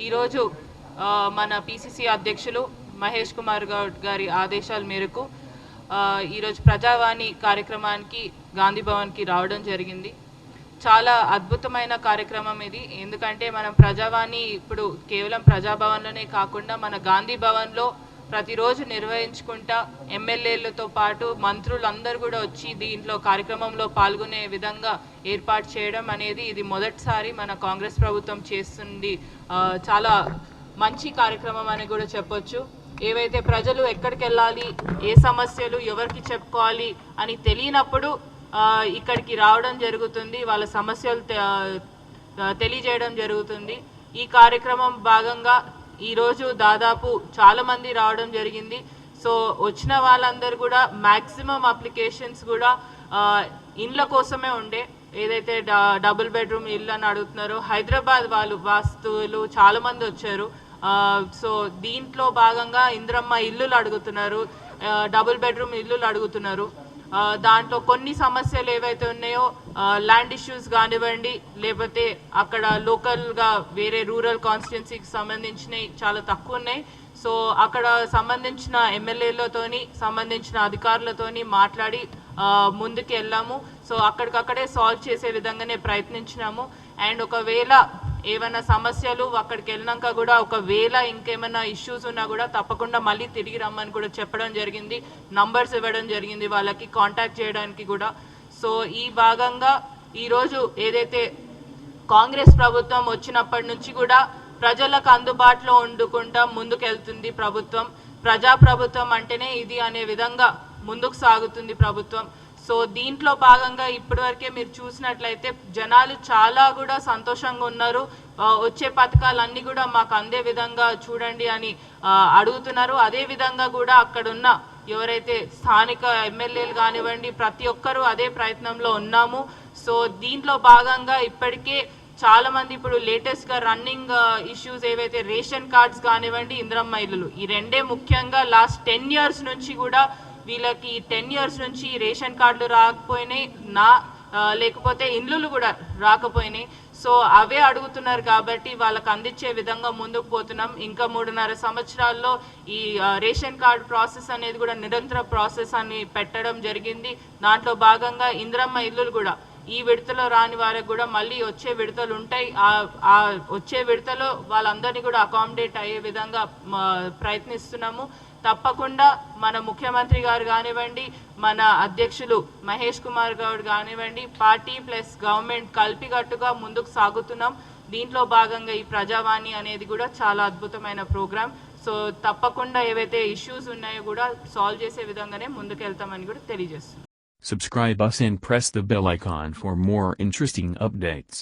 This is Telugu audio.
ఈరోజు మన పిసిసి అధ్యక్షులు మహేష్ కుమార్ గౌడ్ గారి ఆదేశాల మేరకు ఈరోజు ప్రజావాణి కార్యక్రమానికి గాంధీ భవన్కి రావడం జరిగింది. చాలా అద్భుతమైన కార్యక్రమం ఇది. ఎందుకంటే మనం ప్రజావాణి ఇప్పుడు కేవలం ప్రజాభవన్లోనే కాకుండా మన గాంధీ భవన్లో ప్రతిరోజు నిర్వహించుకుంటా ఎమ్మెల్యేలతో పాటు మంత్రులందరూ కూడా వచ్చి దీంట్లో కార్యక్రమంలో పాల్గొనే విధంగా ఏర్పాటు చేయడం అనేది ఇది మొదటిసారి మన కాంగ్రెస్ ప్రభుత్వం చేస్తుంది. చాలా మంచి కార్యక్రమం అని కూడా చెప్పొచ్చు. ఏవైతే ప్రజలు ఎక్కడికి వెళ్ళాలి, ఏ సమస్యలు ఎవరికి చెప్పుకోవాలి అని తెలియనప్పుడు ఇక్కడికి రావడం జరుగుతుంది, వాళ్ళ సమస్యలు తెలియజేయడం జరుగుతుంది. ఈ కార్యక్రమం భాగంగా ఈరోజు దాదాపు చాలామంది రావడం జరిగింది. సో వచ్చిన వాళ్ళందరూ కూడా మ్యాక్సిమం అప్లికేషన్స్ కూడా ఇండ్ల కోసమే ఉండే. ఏదైతే డబుల్ బెడ్రూమ్ ఇల్లు అని అడుగుతున్నారో హైదరాబాద్ వాళ్ళు వాస్తువులు చాలామంది వచ్చారు. సో దీంట్లో భాగంగా ఇంద్రమ్మ ఇల్లులు అడుగుతున్నారు, డబుల్ బెడ్రూమ్ ఇల్లులు అడుగుతున్నారు. దాంట్లో కొన్ని సమస్యలు ఏవైతే ఉన్నాయో ల్యాండ్ ఇష్యూస్ కానివ్వండి, లేకపోతే అక్కడ లోకల్గా వేరే రూరల్ కాన్స్టిట్యున్సీకి సంబంధించినవి చాలా తక్కువ ఉన్నాయి. సో అక్కడ సంబంధించిన ఎమ్మెల్యేలతోని సంబంధించిన అధికారులతోని మాట్లాడి ముందుకు వెళ్ళాము. సో అక్కడికక్కడే సాల్వ్ చేసే విధంగానే ప్రయత్నించినాము. అండ్ ఒకవేళ ఏమైనా సమస్యలు అక్కడికి వెళ్ళినాక కూడా ఒకవేళ ఇంకేమైనా ఇష్యూస్ ఉన్నా కూడా తప్పకుండా మళ్ళీ తిరిగి రమ్మని కూడా చెప్పడం జరిగింది. నంబర్స్ ఇవ్వడం జరిగింది వాళ్ళకి కాంటాక్ట్ చేయడానికి కూడా. సో ఈ భాగంగా ఈరోజు ఏదైతే కాంగ్రెస్ ప్రభుత్వం వచ్చినప్పటి నుంచి కూడా ప్రజలకు అందుబాటులో ఉండుకుంటా ముందుకెళ్తుంది ప్రభుత్వం. ప్రజాప్రభుత్వం అంటేనే ఇది అనే విధంగా ముందుకు సాగుతుంది ప్రభుత్వం. సో దీంట్లో భాగంగా ఇప్పటివరకే మీరు చూసినట్లయితే జనాలు చాలా కూడా సంతోషంగా ఉన్నారు. వచ్చే పథకాలన్నీ కూడా మాకు అందే విధంగా చూడండి అని అడుగుతున్నారు. అదే విధంగా కూడా అక్కడున్న ఎవరైతే స్థానిక ఎమ్మెల్యేలు కానివ్వండి ప్రతి ఒక్కరూ అదే ప్రయత్నంలో ఉన్నాము. సో దీంట్లో భాగంగా ఇప్పటికే చాలామంది ఇప్పుడు లేటెస్ట్గా రన్నింగ్ ఇష్యూస్ ఏవైతే రేషన్ కార్డ్స్ కానివ్వండి, ఇంద్రమ్మ ఇల్లులు, ఈ రెండే ముఖ్యంగా లాస్ట్ 10 years నుంచి కూడా వీళ్ళకి 10 years నుంచి రేషన్ కార్డులు రాకపోయినాయి, లేకపోతే ఇండ్లు కూడా రాకపోయినాయి. సో అవే అడుగుతున్నారు కాబట్టి వాళ్ళకి అందించే విధంగా ముందుకు పోతున్నాం. ఇంకా 3.5 సంవత్సరాల్లో ఈ రేషన్ కార్డు ప్రాసెస్ అనేది కూడా నిరంతర ప్రాసెస్ అని పెట్టడం జరిగింది. దాంట్లో భాగంగా ఇంద్రమ్మ ఇల్లులు కూడా ఈ విడతలో రాని వారికి కూడా మళ్ళీ వచ్చే విడతలు ఉంటాయి. ఆ వచ్చే విడతలో వాళ్ళందరినీ కూడా అకామిడేట్ అయ్యే విధంగా ప్రయత్నిస్తున్నాము. తప్పకుండా మన ముఖ్యమంత్రి గారు కానివ్వండి, మన అధ్యక్షులు మహేష్ కుమార్ గౌడ్ కానివ్వండి, పార్టీ ప్లస్ గవర్నమెంట్ కలిపికట్టుగా ముందుకు సాగుతున్నాం. దీంట్లో భాగంగా ఈ ప్రజావాణి అనేది కూడా చాలా అద్భుతమైన ప్రోగ్రామ్. సో తప్పకుండా ఏవైతే ఇష్యూస్ ఉన్నాయో కూడా సాల్వ్ చేసే విధంగానే ముందుకెళ్తామని కూడా తెలియజేస్తున్నాం. Subscribe us and press the bell icon for more interesting updates.